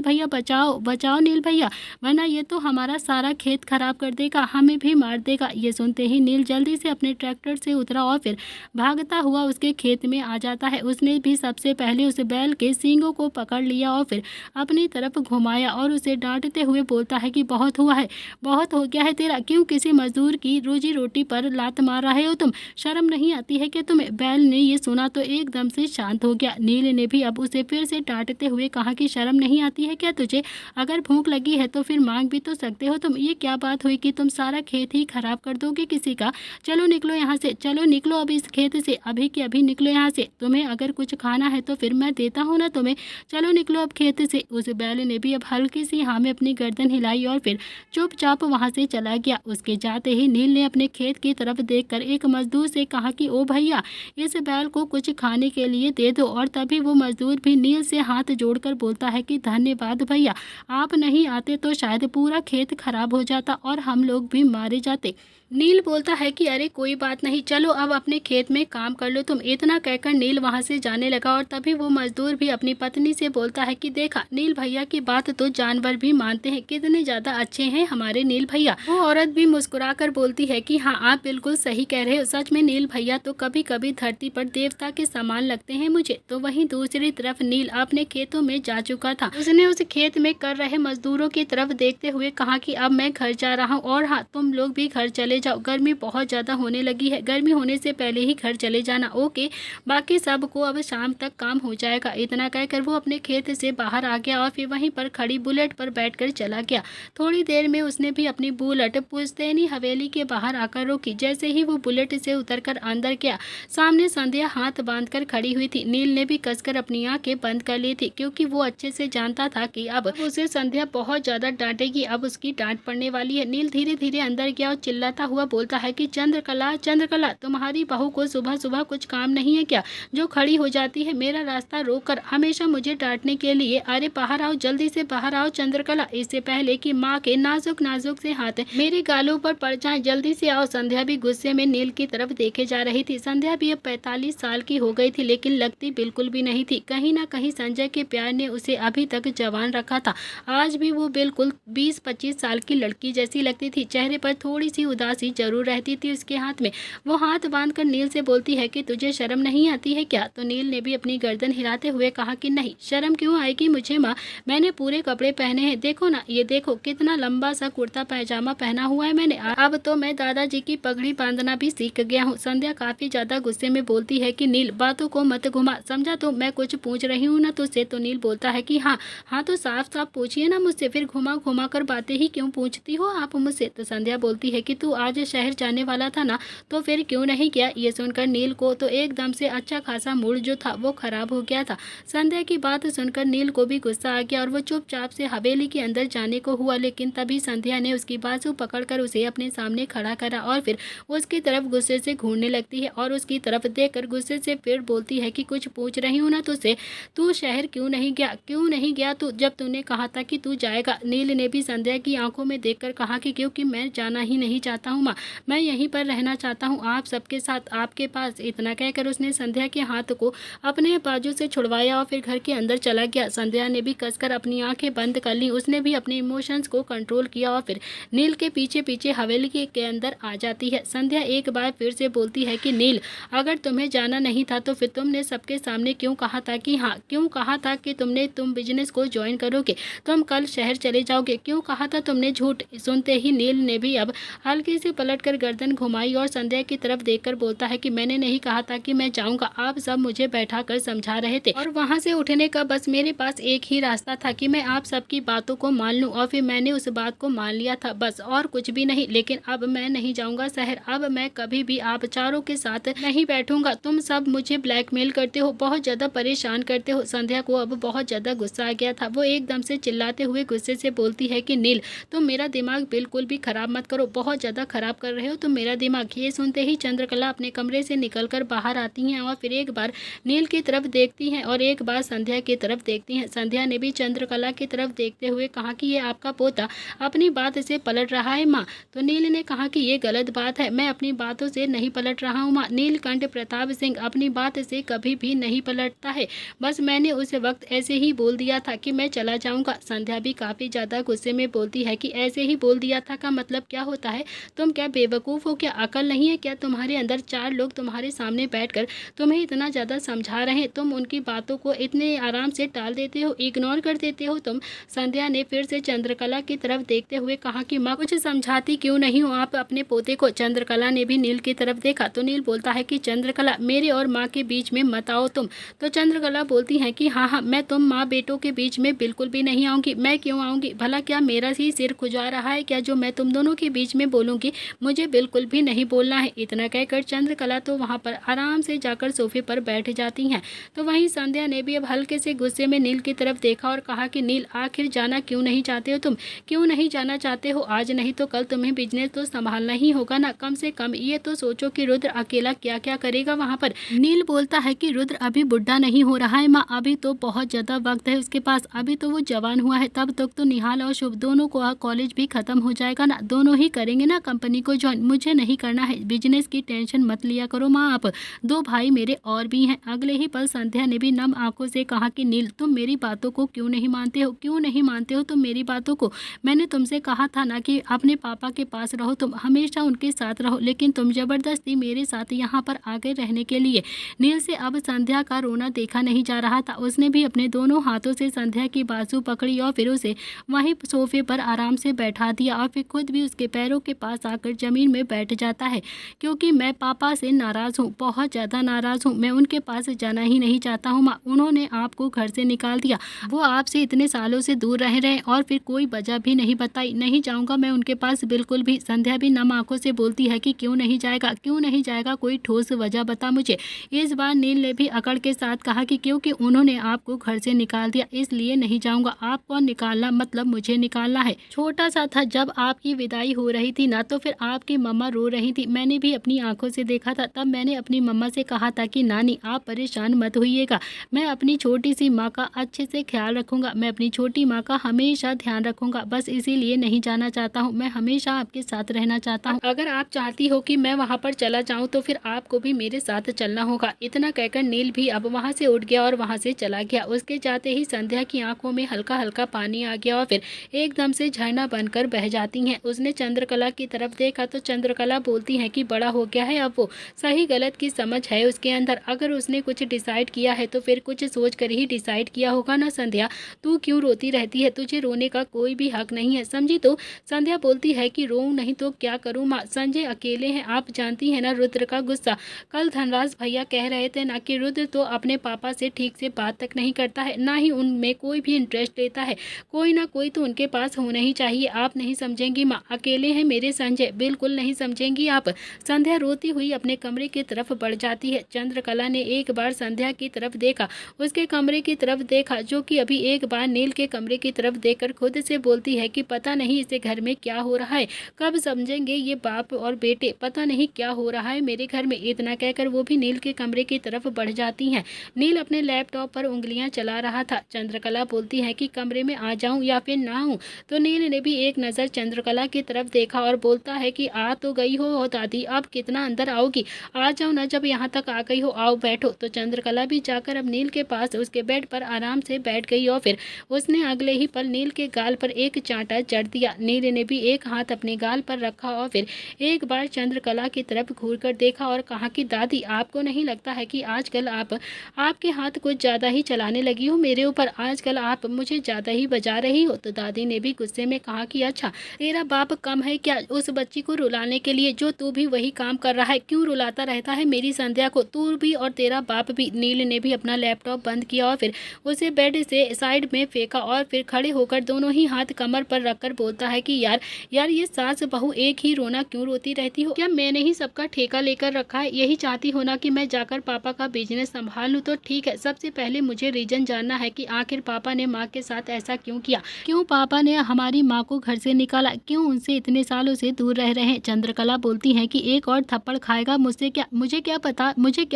भैया बचाओ नील भैया, वरना ये तो हमारा सारा खेत खराब कर देगा, हमें भी मार देगा। ये सुनते ही नील जल्दी से अपने ट्रैक्टर से उतरा और फिर भागता हुआ उसके खेत में आ जाता है। उसने भी सबसे पहले उस बैल के सींगों को पकड़ लिया और फिर अपनी तरफ घुमाया और उसे डांटते हुए बोलता है कि बहुत हुआ है, बहुत हो गया है तेरा, क्यों किसी मजदूर की रोजी रोटी पर लात मार रहे हो तुम, शर्म नहीं आती है कि तुम्हें। बैल ने ये सुना तो एकदम से शांत हो गया। नील ने भी अब उसे फिर से डांटते हुए कहा कि शर्म नहीं आती है क्या तुझे, अगर भूख लगी है तो फिर मांग भी तो सकते हो तुम, ये क्या बात हुई कि तुम सारा खेत ही खराब कर दोगे किसी का। चलो निकलो यहाँ से, चलो निकलो अब इस खेत से, अभी के अभी निकलो यहाँ से, तुम्हें अगर कुछ खाना है तो फिर मैं देता हूँ ना तुम्हें, चलो निकलो अब खेत से। उस बैल ने भी अब हल्की सी हाँ में अपनी गर्दन हिलाई और फिर चुपचाप वहाँ से चला गया। उसके जाते ही नील ने अपने खेत की तरफ देखकर एक मजदूर से कहा कि ओ भैया, इस बैल को कुछ खाने के लिए दे दो। और तभी वो मजदूर भी नील से हाथ जोड़कर बोलता है कि धन्यवाद भैया, आप नहीं आते तो शायद पूरा खेत खराब हो जाता और हम लोग भी मारे जाते। नील बोलता है कि अरे कोई बात नहीं, चलो अब अपने खेत में काम कर लो तुम। इतना कहकर नील वहां से जाने लगा और तभी वो मजदूर भी अपनी पत्नी से बोलता है कि देखा, नील भैया की बात तो जानवर भी मानते हैं, कितने ज्यादा अच्छे हैं हमारे नील भैया। वो औरत भी मुस्कुराकर बोलती है कि हाँ आप बिल्कुल सही कह रहे हो, सच में नील भैया तो कभी कभी धरती पर देवता के समान लगते हैं मुझे। तो वहीं दूसरी तरफ नील अपने खेतों में जा चुका था। उसने उस खेत में कर रहे मजदूरों की तरफ देखते हुए कहा कि अब मैं घर जा रहा हूँ और हाँ तुम लोग भी घर चले चले जाओ, गर्मी बहुत ज़्यादा होने लगी है, गर्मी होने से पहले ही घर चले जाना। ओके, बाकी सबको अब शाम तक काम हो जाएगा। इतना कहकर वो अपने खेत से बाहर आ गया और फिर वहीं पर खड़ी बुलेट पर बैठकर चला गया। थोड़ी देर में उसने भी अपनी बुलेट पुश्तैनी हवेली के बाहर आकर रोकी। जैसे ही वो बुलेट से उतरकर अंदर गया, सामने संध्या हाथ बांधकर खड़ी हुई थी। नील ने भी कसकर अपनी आंखें बंद कर ली थी, क्योंकि वो अच्छे से जानता था कि अब उसे संध्या बहुत ज्यादा डांटेगी, अब उसकी डांट पड़ने वाली है। नील धीरे धीरे अंदर गया और चिल्लाता हुआ बोलता है कि चंद्रकला, चंद्रकला, तुम्हारी बहू को सुबह सुबह कुछ काम नहीं है क्या, जो खड़ी हो जाती है मेरा रास्ता रोक कर हमेशा मुझे डांटने के लिए। अरे बाहर आओ, जल्दी से बाहर आओ चंद्रकला, इससे पहले कि माँ के नाजुक नाजुक से हाथ मेरे गालों पर पड़ जाएं, जल्दी से आओ। संध्या भी गुस्से में नील की तरफ देखे जा रही थी। संध्या भी अब 45 साल की हो गई थी, लेकिन लगती बिल्कुल भी नहीं थी। कहीं ना कहीं संजय के प्यार ने उसे अभी तक जवान रखा था। आज भी वो बिल्कुल 20-25 साल की लड़की जैसी लगती थी। चेहरे पर थोड़ी सी उदासी जरूर रहती थी उसके हाथ में। वो हाथ बांधकर नील से बोलती है कि तुझे शर्म नहीं आती है क्या? तो नील ने भी अपनी गर्दन हिलाते हुए कहा कि नहीं, शर्म क्यों आएगी मुझे माँ, मैंने पूरे कपड़े पहने हैं, देखो ना, ये देखो कितना लंबा सा कुर्ता पैजामा पहना हुआ है मैंने। अब तो मैं दादाजी की पगड़ी बांधना भी सीख गया हूँ। संध्या काफी ज्यादा गुस्से में बोलती है कि नील बातों को मत घुमा, समझा? तो मैं कुछ पूछ रही हूँ ना तुझसे। तो नील बोलता है कि हाँ हाँ, तो साफ साफ पूछिए ना मुझसे, फिर घुमा घुमा कर बातें ही क्यों पूछती हो आप मुझसे? तो संध्या बोलती है कि तू आज शहर जाने वाला था ना, तो फिर क्यों नहीं गया? ये सुनकर नील को तो एकदम से अच्छा खासा मूड जो था वो खराब हो गया था। संध्या की बात सुनकर नील को भी गुस्सा आ गया और वो चुपचाप से हवेली के अंदर जाने को हुआ, लेकिन तभी संध्या ने उसकी बाजू पकड़कर उसे अपने सामने खड़ा करा और फिर उसकी तरफ गुस्से से घूरने लगती है और उसकी तरफ देखकर गुस्से से फिर बोलती है कि कुछ पूछ रही हूँ ना तुझसे, तू शहर क्यों नहीं गया? क्यों नहीं गया तू, जब तूने कहा था कि तू जाएगा? नील ने भी संध्या की आंखों में देखकर कहा कि क्योंकि मैं जाना ही नहीं चाहता हूँ माँ, मैं यहीं पर रहना चाहता हूँ आप सबके साथ, आपके पास। इतना कहकर उसने संध्या के हाथ को अपने बाजू से छुड़वाया और फिर घर के अंदर चला गया। संध्या ने भी कसकर अपनी आंखें बंद कर ली। उसने भी अपने इमोशंस को कंट्रोल किया और फिर नील के पीछे पीछे हवेली के अंदर आ जाती है। संध्या एक बार फिर से बोलती है कि नील, अगर तुम्हें जाना नहीं था तो फिर तुमने सबके सामने क्यों कहा था कि हाँ, क्यों कहा था कि तुम बिजनेस को ज्वाइन करोगे, तुम कल शहर चले जाओगे, क्यों कहा था तुमने झूठ? सुनते ही नील ने भी अब हल्के से पलटकर गर्दन घुमाई और संध्या की तरफ देखकर बोलता है कि मैंने नहीं कहा था कि मैं जाऊंगा, आप सब मुझे बैठा कर समझा रहे थे और वहां से उठने का बस मेरे पास एक ही रास्ता था कि मैं आप सबकी बातों को मान लूं और फिर मैंने उस बात को मान लिया था, बस और कुछ भी नहीं। लेकिन अब मैं नहीं जाऊंगा शहर, अब मैं कभी भी आप चारों के साथ नहीं बैठूंगा। तुम सब मुझे ब्लैकमेल करते हो, बहुत ज्यादा परेशान करते हो। संध्या को अब बहुत ज्यादा गुस्सा आ गया था। वो एकदम से चिल्लाते हुए गुस्से से बोलती है कि नील, तुम मेरा दिमाग बिल्कुल भी खराब मत करो, बहुत ज्यादा खराब कर रहे हो तुम मेरा दिमाग। ये सुनते ही चंद्रकला अपने कमरे से निकलकर बाहर आती हैं और फिर एक बार नील की तरफ देखती हैं और एक बार संध्या की तरफ देखती हैं। संध्या ने भी चंद्रकला की तरफ देखते हुए कहा कि ये आपका पोता अपनी बात से पलट रहा है माँ। तो नील ने कहा कि ये गलत बात है, मैं अपनी बातों से नहीं पलट रहा हूँ माँ। नीलकंठ प्रताप सिंह अपनी बात से कभी भी नहीं पलटता है, बस मैंने उस वक्त ऐसे ही बोल दिया था कि मैं चला जाऊंगा। संध्या भी काफी ज्यादा गुस्से में बोलती है कि ऐसे ही बोल दिया था का मतलब क्या होता है? तुम क्या बेवकूफ हो क्या? अकल नहीं है क्या तुम्हारे अंदर? 4 लोग तुम्हारे सामने बैठकर तुम्हें इतना ज्यादा समझा रहे हैं, तुम उनकी बातों को इतने आराम से टाल देते हो, इग्नोर कर देते हो तुम। संध्या ने फिर से चंद्रकला की तरफ देखते हुए कहा कि माँ कुछ समझाती क्यों नहीं हो आप अपने पोते को? चंद्रकला ने भी नील की तरफ देखा तो नील बोलता है कि चंद्रकला, मेरे और माँ के बीच में मत आओ तुम। तो चंद्रकला बोलती है कि हाँ हाँ, मैं तुम माँ बेटों के बीच में बिल्कुल भी नहीं आऊंगी। मैं क्यों आऊंगी? भला क्या मेरा ही सिर खुजा रहा है क्या जो मैं तुम दोनों के बीच में बोलूंगी? मुझे बिल्कुल भी नहीं बोलना है। इतना कहकर चंद्रकला तो वहां पर आराम से जाकर सोफे पर बैठ जाती हैं। तो वहीं संध्या ने भी अब हल्के से गुस्से में नील की तरफ देखा और कहा कि नील, आखिर जाना क्यों नहीं चाहते हो तुम? क्यों नहीं जाना चाहते हो? आज नहीं तो कल तुम्हें बिजनेस तो संभालना ही होगा ना। कम से कम ये तो सोचो कि रुद्र अकेला क्या क्या करेगा वहाँ पर। नील बोलता है कि रुद्र अभी बुढ़ा नहीं हो रहा है माँ, अभी तो बहुत ज्यादा वक्त है उसके पास, अभी तो वो जवान हुआ है, तब तक तो निहाल और शुभ दोनों को कॉलेज भी खत्म हो जाएगा ना, दोनों ही करेंगे ना कंपनी को ज्वाइन। मुझे नहीं करना है, बिजनेस की टेंशन मत लिया करो माँ आप, 2 भाई मेरे और भी हैं। अगले ही पल संध्या ने भी नम आंखों से कहा कि नील, तुम मेरी बातों को क्यों नहीं मानते हो? क्यों नहीं मानते हो तुम मेरी बातों को? मैंने तुमसे कहा था ना कि अपने पापा के पास रहो, तुम हमेशा उनके साथ रहो, लेकिन तुम जबरदस्ती मेरे साथ यहाँ पर आगे रहने के लिए। नील से अब संध्या का रोना देखा नहीं जा रहा था। उसने भी अपने दोनों हाथों से संध्या की बाजू पकड़ी और फिर उसे वहीं सोफे पर आराम से बैठा दिया और फिर खुद भी उसके पैरों के पास आकर ज़मीन में बैठ जाता है, क्योंकि मैं पापा से नाराज़ हूँ, बहुत ज़्यादा नाराज़ हूँ। मैं उनके पास जाना ही नहीं चाहता हूँ माँ। उन्होंने आपको घर से निकाल दिया, वो आपसे इतने सालों से दूर रह रहे हैं और फिर कोई वजह भी नहीं बताई। नहीं जाऊँगा मैं उनके पास बिल्कुल भी। संध्या भी नम आंखों से बोलती है कि क्यों नहीं जाएगा, क्यों नहीं जाएगा, कोई ठोस वजह बता मुझे। इस बार नील ने भी अकड़ के साथ कहा कि क्योंकि उन्होंने आपको घर से निकाल दिया इसलिए नहीं जाऊँगा। आपको निकालना मतलब मुझे निकालना है। छोटा सा था जब आपकी विदाई हो रही थी ना, तो फिर आपकी मम्मा रो रही थी, मैंने भी अपनी आंखों से देखा था। तब मैंने अपनी मम्मा से कहा था कि नानी आप परेशान मत होइएगा, मैं अपनी छोटी सी माँ का अच्छे से ख्याल रखूंगा, मैं अपनी छोटी माँ का हमेशा ध्यान रखूंगा। बस इसीलिए नहीं जाना चाहता हूँ, मैं हमेशा आपके साथ रहना चाहता हूँ। अगर आप चाहती हो कि मैं वहाँ पर चला जाऊँ तो फिर आपको भी मेरे साथ चलना होगा। इतना कहकर नील भी अब वहाँ से उठ गया और वहाँ से चला गया। उसके जाते ही संध्या की आंखों में हल्का हल्का पानी आ गया और फिर एकदम से झरना बनकर बह जाती हैं। उसने चंद्रकला की तरफ देखा तो चंद्रकला बोलती है कि बड़ा हो गया है, अब वो सही गलत की समझ है उसके अंदर। अगर उसने कुछ डिसाइड किया है तो फिर कुछ सोच कर ही डिसाइड किया होगा ना। संध्या तू क्यों रोती रहती है, तुझे रोने का कोई भी हक नहीं है, समझी। तो संध्या बोलती है कि रोऊं नहीं तो क्या करूं माँ, संजय अकेले हैं, आप जानती है ना रुद्र का गुस्सा। कल धनराज भैया कह रहे थे ना कि रुद्र तो अपने पापा से ठीक से बात तक नहीं करता है, ना ही उनमें कोई भी इंटरेस्ट लेता है, कोई ना कोई तो उनके पास होना ही चाहिए। आप नहीं समझेंगी माँ, अकेले हैं मेरे संजय, बिल्कुल नहीं समझेंगी आप। संध्या रोती हुई अपने कमरे की तरफ बढ़ जाती है। चंद्रकला ने एक बार संध्या की तरफ देखा, उसके कमरे की तरफ देखा, जो कि अभी एक बार नील के कमरे की तरफ देखकर खुद से बोलती है कि पता नहीं इसे घर में क्या हो रहा है, कब समझेंगे ये बाप और बेटे, पता नहीं क्या हो रहा है मेरे घर में। इतना कहकर वो भी नील के कमरे की तरफ बढ़ जाती हैं। नील अपने लैपटॉप पर उंगलियां चला रहा था। चंद्रकला बोलती है कि कमरे में आ जाऊं या फिर ना हूं। तो नील ने भी एक नज़र चंद्रकला की तरफ देखा और बोलता है कि आ तो गई हो दादी, अब कितना अंदर आओगी, आ जाओ ना, जब यहाँ तक आ गई हो आओ बैठो। तो चंद्रकला भी जाकर अब नील के पास उसके बेड पर आराम से बैठ गई और फिर उसने अगले ही पल नील के गाल पर एक चांटा जड़ दिया। नील ने भी एक हाथ अपने गाल पर रखा और फिर एक बार चंद्रकला की तरफ घूरकर देखा और कहा कि दादी आपको नहीं लगता है कि आजकल आपके हाथ कुछ ज़्यादा ही चलाने लगी हो मेरे ऊपर, आजकल आप मुझे ज़्यादा ही बजा रही हो। तो दादी ने भी गुस्से में कहा कि अच्छा तेरा बाप कम है क्या उस बच्ची को रुलाने के लिए, जो तू भी वही काम कर रहा है, क्यों रुलाता रहता है मेरी संध्या को, तू भी और तेरा बाप भी। नील ने भी अपना लैपटॉप बंद किया और फिर उसे बेड से साइड में फेंका और फिर खड़े होकर दोनों ही हाथ कमर पर रखकर बोलता है कि यार ये सास बहू एक ही रोना क्यों रोती रहती हो, क्या मैंने ही सबका ठेका लेकर रखा है, यही चाहती हो ना कि मैं जाकर पापा का बिजनेस संभाल लूँ। तो ठीक है, सबसे पहले मुझे रीजन जानना है कि आखिर पापा ने माँ के साथ ऐसा क्यों किया, क्यों पापा ने हमारी माँ को घर से निकाला, क्यों उनसे इतने सालों से दूर रह रहे हैं। चंद्रकला बोलती है कि एक और थप्पड़ खाएगा मुझसे क्या, मुझे क्या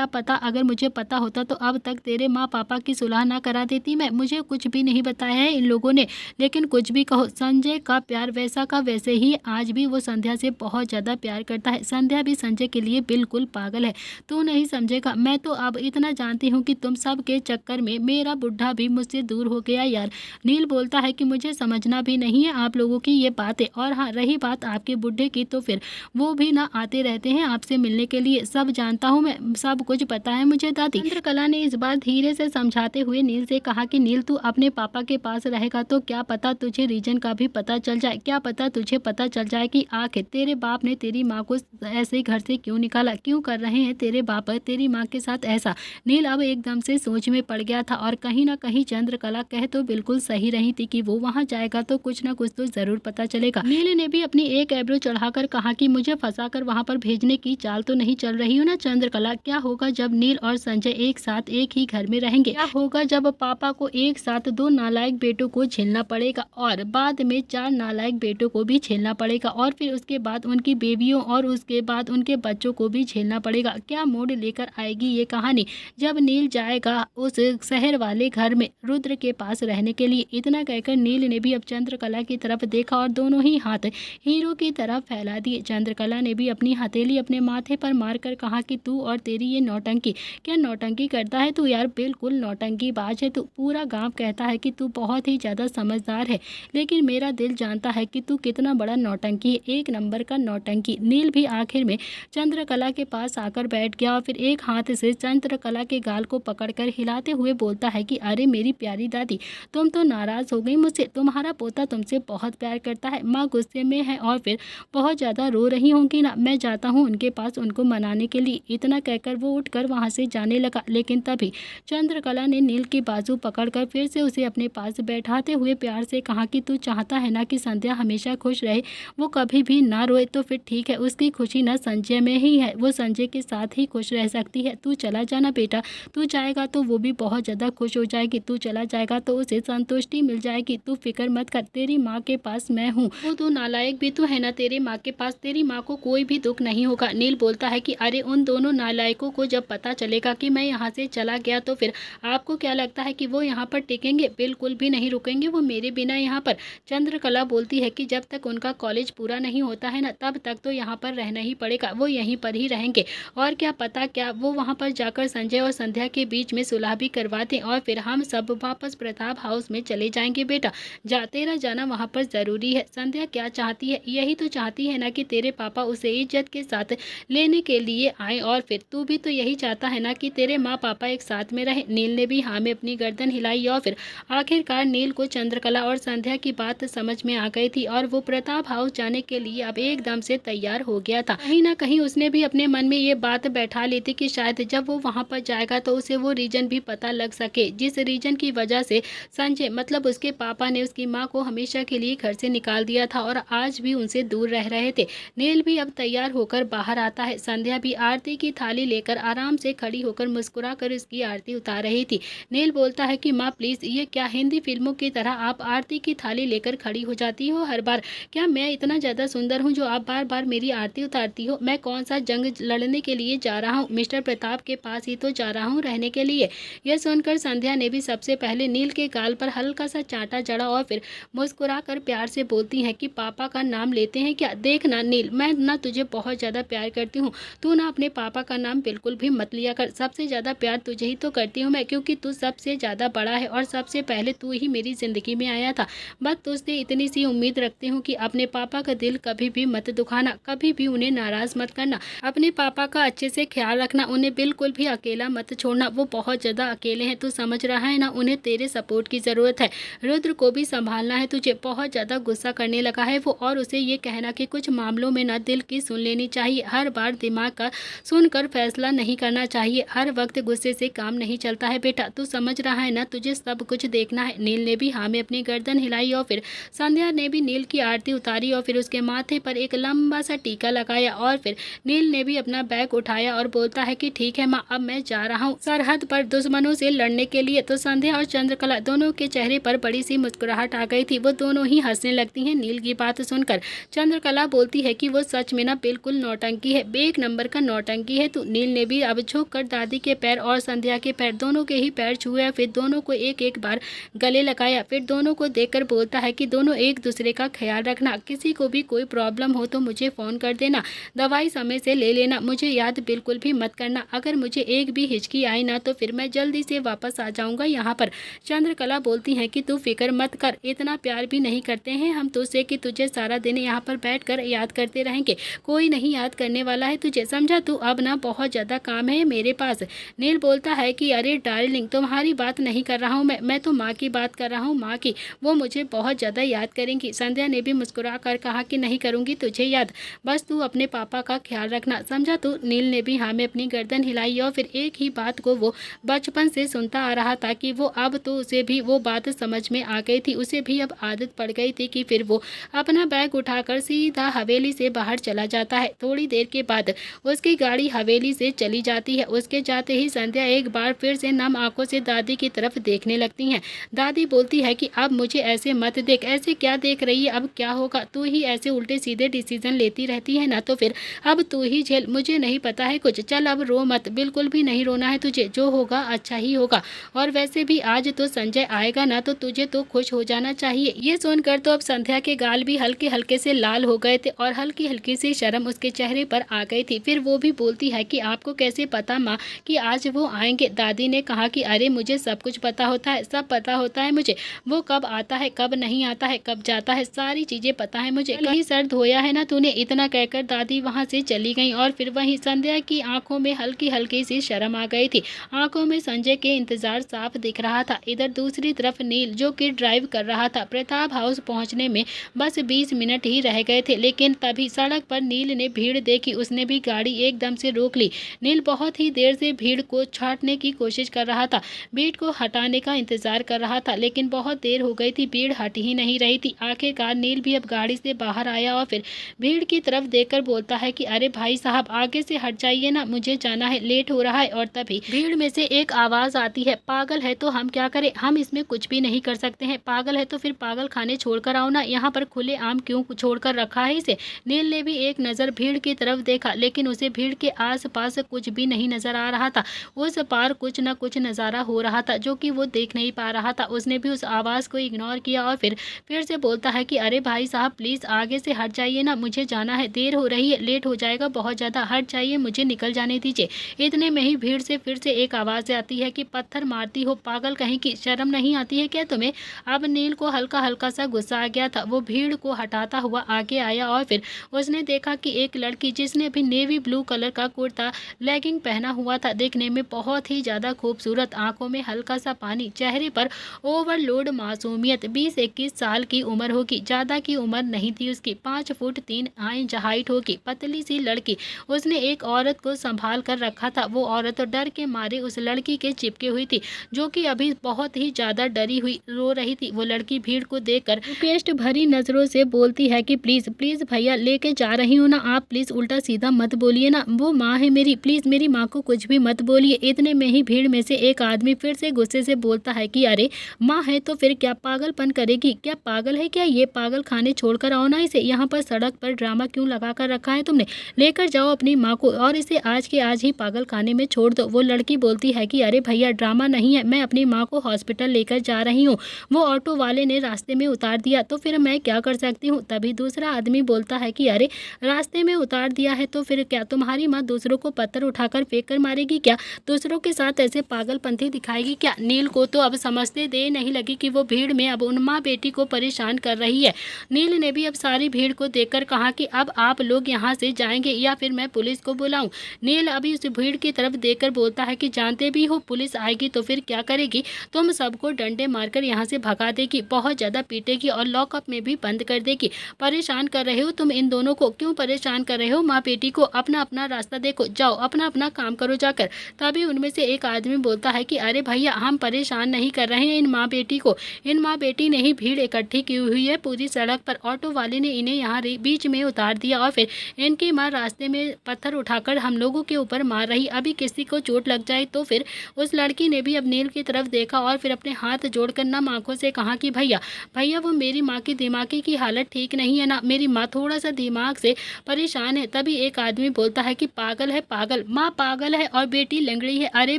पता, अगर मुझे पता होता तो अब तक तेरे माँ पापा की सुलह ना करा देती मैं, मुझे कुछ भी नहीं बताया है इन लोगों ने। लेकिन कुछ भी कहो, संजय का प्यार वैसा का वैसे ही, आज भी वो संध्या से बहुत ज़्यादा प्यार करता है, संध्या भी संजय के लिए बिल्कुल पागल है, तू नहीं समझेगा। मैं तो अब इतना जानती हूँ कि तुम सब के चक्कर में मेरा बुढ़ा भी मुझसे दूर हो गया यार। नील बोलता है कि मुझे समझना भी नहीं है आप लोगों की ये बातें, और हाँ रही बात आपके बुढ़े की तो फिर वो भी ना आते रहते हैं आपसे मिलने के लिए, सब जानता हूँ मैं, सब कुछ पता है मुझे दादी। चंद्रकला ने इस बार धीरे से समझाते हुए नील से कहा कि नील तू अपने पापा के पास रहेगा तो क्या पता तुझे रीजन का भी पता चल जाए, क्या पता तुझे पता चल जाए कि आखिर तेरे बाप ने तेरी माँ को ऐसे घर से क्यों निकाला, क्यों कर रहे हैं तेरे बाप तेरी माँ के साथ ऐसा। नील अब एकदम से सोच में पड़ गया था और कहीं ना कहीं चंद्रकला कह तो बिल्कुल सही रही थी कि वो वहाँ जाएगा तो कुछ ना कुछ तो जरूर पता चलेगा। नील ने भी अपनी एक एब्रो चढ़ाकर कहा कि मुझे फंसाकर वहाँ पर भेजने की चाल तो नहीं चल रही हो ना चंद्रकला, क्या होगा जब नील और संजय एक साथ एक ही घर में रहेंगे, क्या होगा जब पापा को एक साथ 2 नालायक बेटों को झेलना पड़ेगा और बाद में 4 नालायक बेटों को भी झेलना पड़ेगा और फिर उसके बाद उनकी बेबियों और उसके बाद उनके बच्चों को भी झेलना पड़ेगा। क्या मोड़ लेकर आएगी ये कहानी जब नील जाएगा उस शहर वाले घर में रुद्र के पास रहने के लिए। इतना कहकर नील ने भी अब चंद्रकला की तरफ देखा और दोनों ही हाथ हीरो की तरफ फैला दिए। चंद्रकला ने भी अपनी हथेली अपने माथे पर मारकर कहा कि तू और तेरी ये नौटंकी, क्या नौटंकी करता है तू यार, बिल्कुल नौटंकी बाज है तू, पूरा गांव कहता है कि तू बहुत ही ज़्यादा समझदार है, लेकिन मेरा दिल जानता है कि तू कितना बड़ा नौटंकी है, एक नंबर का नौटंकी। नील भी आखिर में चंद्रकला के पास आकर बैठ गया और फिर एक हाथ से चंद्रकला के गाल को पकड़कर हिलाते हुए बोलता है कि अरे मेरी प्यारी दादी, तुम तो नाराज़ हो गई मुझसे, तुम्हारा पोता तुमसे बहुत प्यार करता है। माँ गुस्से में है और फिर बहुत ज़्यादा रो रही होंगी ना, मैं जाता हूँ उनके पास उनको मनाने के लिए। इतना कहकर वो उठकर वहाँ से जाने लगा, लेकिन तभी चंद्रकला ने नील की बाजू पकड़कर फिर से उसे अपने पास बैठाते हुए प्यार से कहा कि तू चाहता है ना कि संध्या हमेशा खुश रहे, वो कभी भी ना रोए, तो फिर ठीक है, उसकी खुशी ना संजय में ही है, वो संजय के साथ ही खुश रह सकती है। तू चला जाना बेटा, तू जाएगा तो वो भी बहुत ज़्यादा खुश हो जाएगी, तू चला जाएगा तो उसे संतुष्टि मिल जाएगी, तू फिक्र मत कर, तेरी माँ के पास मैं हूँ। वो तू नालायक भी तो है ना, तेरी माँ के पास तेरी माँ को कोई भी दुख नहीं होगा। नील बोलता है कि अरे उन दोनों नालायकों को जब पता चलेगा कि मैं यहाँ से चला गया तो फिर आपको क्या लगता है कि वो यहाँ पर टिकेंगे? बिल्कुल भी नहीं रुकेंगे वो मेरे बिना यहाँ पर। चंद्रकला बोलती है कि जब तक उनका कॉलेज पूरा नहीं होता है ना, तब तक तो यहाँ पर रहना ही पड़ेगा, वो यहीं पर ही रहेंगे। और क्या पता क्या वो वहाँ पर जाकर संजय और संध्या के बीच में सुलह भी करवा दें और फिर हम सब वापस प्रताप हाउस में चले जाएंगे। बेटा जा, तेरा जाना वहाँ पर ज़रूरी है। संध्या क्या चाहती है? यही तो चाहती है ना कि तेरे पापा उसे इज्जत के साथ लेने के लिए आए, और फिर तू भी तो यही चाहता है ना कि तेरे माँ पापा एक साथ में रहे। नील ने भी हाँ में अपनी गर्दन हिलाई और फिर आखिरकार नील को चंद्रकला और संध्या की बात समझ में आ गई थी और वो प्रताप हाउस जाने के लिए अब एकदम से तैयार हो गया था। कहीं ना कहीं उसने भी अपने मन में ये बात बैठा ली थी कि शायद जब वो वहाँ पर जाएगा तो उसे वो रीजन भी पता लग सके, जिस रीजन की वजह से संजय मतलब उसके पापा ने उसकी माँ को हमेशा के लिए घर से निकाल दिया था और आज भी उनसे दूर रह रहे थे। नील भी अब तैयार होकर बाहर आता है। संध्या भी आरती की थाली लेकर आराम से खड़ी होकर मुस्कुरा कर उसकी आरती उतार रही थी। नील बोलता है कि माँ प्लीज, ये क्या हिंदी फिल्मों की तरह आप आरती की थाली लेकर खड़ी हो जाती हो हर बार? क्या मैं इतना ज्यादा सुंदर हूँ जो आप बार बार मेरी आरती उतारती हो? मैं कौन सा जंग लड़ने के लिए जा रहा हूँ? मिस्टर प्रताप के पास ही तो जा रहा हूँ रहने के लिए। यह सुनकर संध्या ने भी सबसे पहले नील के गाल पर हल्का सा चांटा जड़ा और फिर मुस्कुरा कर प्यार से बोलती है कि पापा का नाम लेते हैं क्या? देखना नील, मैं ना तुझे बहुत ज्यादा प्यार करती हूँ, तू ना अपने पापा का नाम बिल्कुल भी मत लिया कर। सबसे ज्यादा प्यार तुझे ही तो करती हूँ मैं, क्योंकि तू सबसे ज्यादा बड़ा है और सबसे पहले तू ही मेरी जिंदगी में आया था। बस तुझसे इतनी सी उम्मीद रखती हूँ कि अपने पापा का दिल कभी भी मत दुखाना, कभी भी उन्हें नाराज मत करना, अपने पापा का अच्छे से ख्याल रखना, उन्हें बिल्कुल भी अकेला मत छोड़ना, वो बहुत ज्यादा अकेले हैं, तू समझ रहा है ना, उन्हें तेरे सपोर्ट की जरूरत है। रुद्र को भी संभालना है तुझे, बहुत ज्यादा गुस्सा करने लगा है वो, और उसे ये कहना कि कुछ मामलों में ना दिल की सुन लेनी चाहिए, हर बार दिमाग का सुनकर फैसला नहीं करना चाहिए, हर वक्त गुस्से से काम नहीं चलता है बेटा, तू समझ रहा है ना, तुझे सब कुछ देखना है। नील ने भी हाँ में अपनी गर्दन हिलाई और फिर संध्या ने भी नील की आरती उतारी और फिर उसके माथे पर एक लंबा सा टीका लगाया और फिर नील ने भी अपना बैग उठाया और बोलता है कि ठीक है माँ, अब मैं जा रहा हूँ सरहद पर दुश्मनों से लड़ने के लिए। तो संध्या और चंद्रकला दोनों के चेहरे पर बड़ी सी मुस्कुराहट आ गई थी, वो दोनों ही हंसने लगती हैं नील की बात सुनकर। चंद्रकला बोलती है कि वो सच में ना बिल्कुल नौटंकी है, एक नंबर का नौटंकी है तू। नील ने भी अब झुक कर दादी के पैर और संध्या के पैर दोनों के ही पैर छुए, फिर दोनों को एक एक बार गले लगाया, फिर दोनों को देखकर बोलता है कि दोनों एक दूसरे का ख्याल रखना, किसी को भी कोई प्रॉब्लम हो तो मुझे फ़ोन कर देना, दवाई समय से ले लेना, मुझे याद बिल्कुल भी मत करना, अगर मुझे एक भी हिचकी आई ना तो फिर मैं जल्दी से वापस आ जाऊंगा यहाँ पर। चंद्रकला बोलती है कि तू फिक्र मत कर, इतना प्यार भी नहीं करते हैं हम तुझसे कि तुझे सारा दिन यहाँ पर बैठ कर याद करते रहेंगे, कोई नहीं याद करने वाला है तुझे, समझा तू? अब ना बहुत ज़्यादा काम है मेरे पास। नील बोलता है कि अरे डार्लिंग, तुम्हारी बात नहीं कर रहा हूँ मैं तो माँ की बात कर रहा हूँ, माँ की, वो मुझे बहुत ज़्यादा याद करेंगी। संध्या ने भी मुस्कुरा कर कहा कि नहीं करूँगी तुझे याद, बस तू अपने पापा का ख्याल रखना, समझा तू? नील ने भी हाँ में अपनी गर्दन हिलाई और फिर एक ही बात को वो बचपन से सुनता आ रहा था कि वो अब तो उसे भी वो बात समझ में आ गई थी, उसे भी अब आदत पड़ गई थी कि फिर वो अपना बैग उठाकर सीधा हवेली से बाहर चला जाता है। थोड़ी देर के बाद उसकी गाड़ी हवेली से चली जाती है। उसके जाते ही संध्या एक बार फिर से नम आंखों से दादी की तरफ देखने लगती हैं। दादी बोलती है कि अब मुझे ऐसे मत देख, ऐसे क्या देख रही है, अब क्या होगा? तू ही ऐसे उल्टे सीधे डिसीजन लेती रहती है ना, तो फिर अब तू ही झेल, मुझे नहीं पता है कुछ, चल अब रो मत, बिल्कुल भी नहीं रोना है तुझे, जो होगा अच्छा ही होगा, और वैसे भी आज तो संजय आएगा ना, तो तुझे तो खुश हो जाना चाहिए। ये सुनकर तो अब संध्या के गाल भी हल्के हल्के से लाल हो गए थे और हल्की हल्की सी शर्म उसके चेहरे पर आ गई थी। फिर वो भी बोलती है कि आपको कैसे पता माँ कि आज वो आएंगे? दादी ने कहा कि अरे मुझे सब कुछ पता होता है, सब पता होता है मुझे, वो कब आता है, कब नहीं आता है, कब जाता है, सारी चीजें पता है मुझे, कहीं सर धोया है ना तूने? इतना कहकर दादी वहाँ से चली गई और फिर वहीं संध्या की आंखों में हल्की हल्की सी शर्म आ गई थी, आंखों में संजय के इंतजार साफ दिख रहा था। इधर दूसरी तरफ नील जो कि ड्राइव कर रहा था, प्रताप हाउस पहुंचने में बस 20 मिनट ही रह गए थे, लेकिन तभी सड़क पर नील ने भीड़ देखी। उसने भी गाड़ी एकदम से रोक ली। नील बहुत ही देर से भीड़ को छांटने की कोशिश कर रहा था, भीड़ को हटाने का इंतजार कर रहा था, लेकिन बहुत देर हो गई थी, भीड़ हट ही नहीं रही थी। आखिरकार नील भी अब गाड़ी से बाहर आया और फिर भीड़ की तरफ देखकर बोलता है कि अरे भाई साहब, आगे से हट जाइए ना, मुझे जाना है, लेट हो रहा है। और तभी भीड़ में से एक आवाज आती है, पागल है तो हम क्या करें, हम इसमें कुछ भी नहीं कर सकते हैं। पागल है तो फिर पागल खाने छोड़कर आओ ना, यहाँ पर खुले आम क्यों छोड़कर रखा है इसे। नील ने भी एक नज़र भीड़ की तरफ देखा, लेकिन उसे भीड़ के आसपास कुछ भी नहीं नजर आ रहा था। उस पार कुछ न कुछ नज़ारा हो रहा था जो कि वो देख नहीं पा रहा था। उसने भी उस आवाज़ को इग्नोर किया और फिर से बोलता है कि अरे भाई साहब, प्लीज़ आगे से हट जाइए ना, मुझे जाना है, देर हो रही है, लेट हो जाएगा बहुत ज़्यादा, हट जाइए, मुझे निकल जाने दीजिए। इतने में ही भीड़ से फिर से एक आवाज़ आती है कि पत्थर मारती हो पागल कहीं की, शर्म नहीं आती है क्या तुम्हें। अब नील को हल्का हल्का सा गुस्सा आ गया था। वो भीड़ को हटाता हुआ आगे आया और फिर उसने देखा कि एक लड़की जिसने अभी नेवी ब्लू कलर का कुर्ता लेगिंग पहना हुआ था, देखने में बहुत ही ज़्यादा खूबसूरत, आंखों में हल्का सा पानी, चेहरे पर ओवरलोड मासूमियत, 20-21 साल की उम्र होगी, ज़्यादा की उम्र नहीं थी उसकी, 5 फुट 3 इंच हाइट होगी, पतली सी लड़की। उसने एक औरत को संभाल कर रखा था। वो औरत तो डर के मारे उस लड़की के चिपके हुई थी, जो कि अभी बहुत ही ज़्यादा डरी हुई रो रही थी। वो लड़की भीड़ को देखकर रिक्वेस्ट भरी नज़रों से बोलती है कि प्लीज़ प्लीज़ भैया, लेके जा रही हूँ ना, आप प्लीज़ उल्टा सीधा मत बोलिए ना, वो माँ है मेरी, प्लीज़ मेरी माँ को कुछ भी मत बोलिए। इतने में ही भीड़ में से एक आदमी फिर से गुस्से से बोलता है कि अरे माँ है तो फिर क्या पागलपन करेगी, क्या पागल है क्या ये, पागल खाने छोड़कर आओ ना इसे, यहाँ पर सड़क पर ड्रामा क्यों लगा कर रखा है तुमने, लेकर जाओ अपनी माँ को और इसे आज के आज ही पागल खाने में छोड़ दो। वो लड़की बोलती है कि अरे भैया, ड्रामा नहीं है, मैं अपनी माँ को हॉस्पिटल लेकर जा रही हूँ, वो ऑटो वाले ने रास्ते में उतार दिया तो फिर मैं क्या कर सकती हूँ। तभी दूसरा आदमी बोलता है कि अरे रास्ते में उतार दिया है तो फिर क्या तुम्हारी माँ दूसरों को पत्थर उठाकर फेंक कर मारेगी क्या, दूसरों के साथ ऐसे पागलपंथी दिखाएगी क्या। नील को तो अब समझते देर नहीं लगी कि वो भीड़ में अब उन माँ बेटी को परेशान कर रही है। नील ने भी अब सारी भीड़ को देखकर कहा कि अब आप लोग यहाँ से जाएंगे या फिर मैं पुलिस को बुलाऊं। नील अभी उस भीड़ की तरफ देखकर बोलता है कि जानते भी हो पुलिस आएगी तो फिर क्या करेगी, तुम सबको डंडे मारकर यहाँ से भगा देगी, बहुत ज़्यादा पीटेगी और लॉकअप में भी बंद कर देगी। परेशान कर रहे हो तुम इन दोनों को, क्यों परेशान कर रहे हो माँ बेटी को, अपना अपना रास्ता देखो, जाओ अपना अपना काम करो जाकर। तभी उनमें से एक आदमी बोलता है कि अरे भैया, हम परेशान नहीं कर रहे हैं इन माँ बेटी को, इन माँ बेटी ने ही भीड़ इकट्ठी की हुई है पूरी सड़क पर, ऑटो वाले ने इन्हें यहाँ बीच में उतार दिया और फिर इनकी माँ रास्ते में पत्थर उठाकर हम लोगों के ऊपर मार रही, अभी किसी को चोट लग जाए तो फिर। उस लड़की ने भी अब नील की तरफ देखा और फिर अपने हाथ जोड़कर नम आंखों से कहा कि भैया भैया, वो मेरी माँ की दिमागी की हालत ठीक नहीं है ना, मेरी माँ थोड़ा सा दिमाग से परेशान है। तभी एक आदमी बोलता है कि पागल है पागल, माँ पागल है और बेटी लंगड़ी है, अरे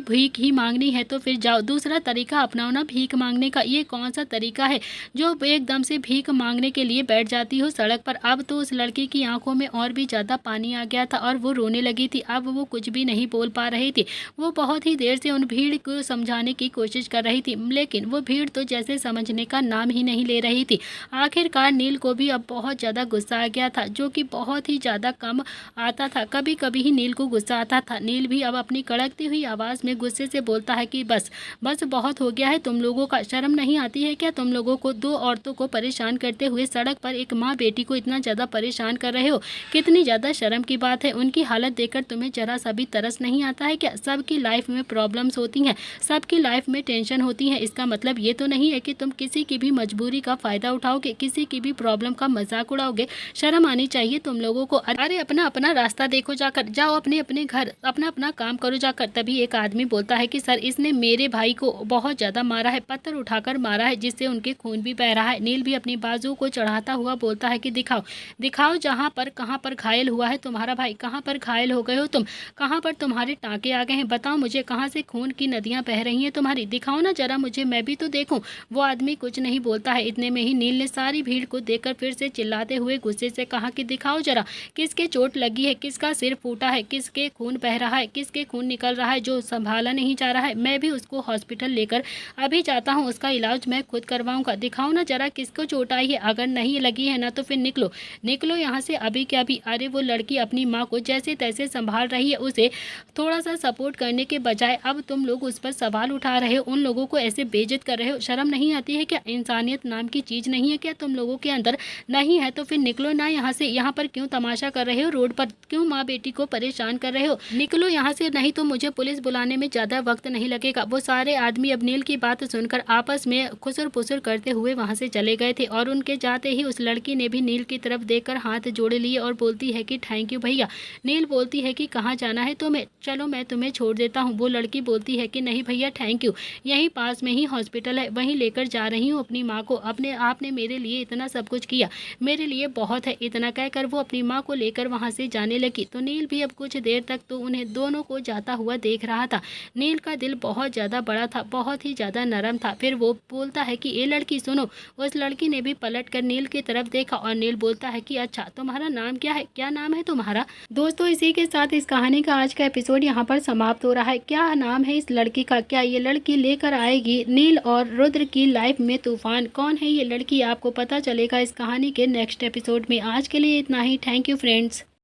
भीख ही मांगनी है तो फिर जाओ, दूसरा तरीका अपनाओ ना भीख मांगने का, ये कौन सा तरीका है जो एकदम से भीख मांगने के लिए बैठ जाती हो सड़क पर। अब तो उस लड़की की आंखों में और भी ज़्यादा पानी आ गया था और वो रोने लगी थी। अब वो कुछ भी नहीं बोल पा रही थी। वो बहुत ही देर से उन भीड़ को समझाने की कोशिश कर रही थी, लेकिन वो भीड़ तो जैसे समझने का नाम ही नहीं ले रही थी। आखिरकार नील को भी अब बहुत ज़्यादा गुस्सा आ गया था, जो कि बहुत ही ज़्यादा कम आता था, कभी कभी ही नील को गुस्सा आता था। नील भी अब अपनी कड़कती हुई आवाज़ में गुस्से से बोलता है कि बस बस बहुत हो गया है तुम लोगों का, शर्म नहीं आती है क्या तुम लोगों को, दो औरतों को परेशान करते हुए सड़क पर एक माँ बेटी को इतना ज़्यादा परेशान कर रहे हो, कितनी ज़्यादा शर्म की बात है। उनकी हालत देखकर तुम्हें जरा सा भी तरस नहीं आता है क्या। सबकी लाइफ में प्रॉब्लम्स होती हैं, सबकी लाइफ में टेंशन होती है, इसका मतलब ये तो नहीं है कि तुम किसी की भी मजबूरी का फ़ायदा उठाओगे, किसी की भी प्रॉब्लम का मजाक उड़ाओगे। शर्म आनी चाहिए तुम लोगों को। अरे अपना अपना रास्ता देखो जाकर, जाओ अपने अपने घर अपना अपना काम करो जाकर। तभी एक आदमी बोलता है कि सर, इसने मेरे भाई को बहुत ज़्यादा मारा है, पत्थर उठाकर मारा है, जिससे उनके खून भी बह रहा है। नील भी अपनी बाजू को चढ़ाता हुआ बोलता है कि दिखाओ दिखाओ, कहाँ पर घायल हुआ है तुम्हारा भाई, कहाँ पर घायल हो गए हो तुम, कहाँ पर तुम्हारे टाँके आ गए हैं, बताओ मुझे, कहाँ से खून की नदियाँ बह रही हैं तुम्हारी, दिखाओ ना जरा मुझे, मैं भी तो देखूं। वो आदमी कुछ नहीं बोलता है। इतने में ही नील ने सारी भीड़ को देखकर फिर से चिल्लाते हुए गुस्से से कहा कि दिखाओ जरा, किसके चोट लगी है, किसका सिर फूटा है, किसके खून बह रहा है, किसके खून निकल रहा है, जो संभाला नहीं जा रहा है। मैं भी उसको हॉस्पिटल लेकर अभी जाता हूँ, उसका इलाज मैं खुद करवाऊंगा। दिखाओ ना जरा किसको चोट आई है, अगर नहीं लगी है ना तो फिर निकलो निकलो यहाँ से अभी के अभी। अरे वो लड़की अपनी माँ को जैसे तैसे संभाल रही है, उसे थोड़ा सा सपोर्ट करने के बजाय अब तुम लोग उस पर सवाल उठा रहे हो, उन लोगों को ऐसे बेइज्जत कर रहे हो। शर्म नहीं आती है क्या, इंसानियत नाम की चीज़ नहीं है क्या तुम लोगों के अंदर, नहीं है है तो फिर निकलो ना यहाँ से, यहाँ पर क्यों तमाशा कर रहे हो, रोड पर क्यों माँ बेटी को परेशान कर रहे हो, निकलो यहाँ से, नहीं तो मुझे पुलिस बुलाने में ज़्यादा वक्त नहीं लगेगा। वो सारे आदमी अब नील की बात सुनकर आपस में खुसर पुसर करते हुए वहाँ से चले गए थे और उनके जाते ही उस लड़की ने भी नील की तरफ देखकर हाथ जोड़ लिए और बोलती है कि थैंक यू भैया। नील बोलती है कि कहाँ जाना है तुम्हें, चलो मैं तुम्हें छोड़ देता हूँ। वो लड़की बोलती है कि नहीं भैया थैंक यू, यहीं पास में ही हॉस्पिटल है, वहीं लेकर जा रही हूँ अपनी माँ को। आपने मेरे लिए इतना सब कुछ किया, मेरे लिए बहुत है। इतना कहकर वो अपनी माँ को लेकर वहाँ से जाने लगी। तो नील भी अब कुछ देर तक तो उन्हें दोनों को जाता हुआ देख रहा था। नील का दिल बहुत ज़्यादा बड़ा था, बहुत ही ज़्यादा नरम था। फिर वो बोलता है कि ये लड़की सुनो। उस लड़की ने भी पलट कर नील की तरफ देखा और नील बोलता है कि अच्छा तुम्हारा नाम क्या है, क्या नाम है तुम्हारा। दोस्तों इसी के साथ इस कहानी का आज का एपिसोड यहाँ पर समाप्त हो रहा है। क्या नाम है इस लड़की का, क्या ये लड़की लेकर आएगी नील और रुद्र की लाइफ में तूफान, कौन है ये लड़की, आपको पता चलेगा इस कहानी के नेक्स्ट एपिसोड में। आज के लिए इतना ही, थैंक यू फ्रेंड्स।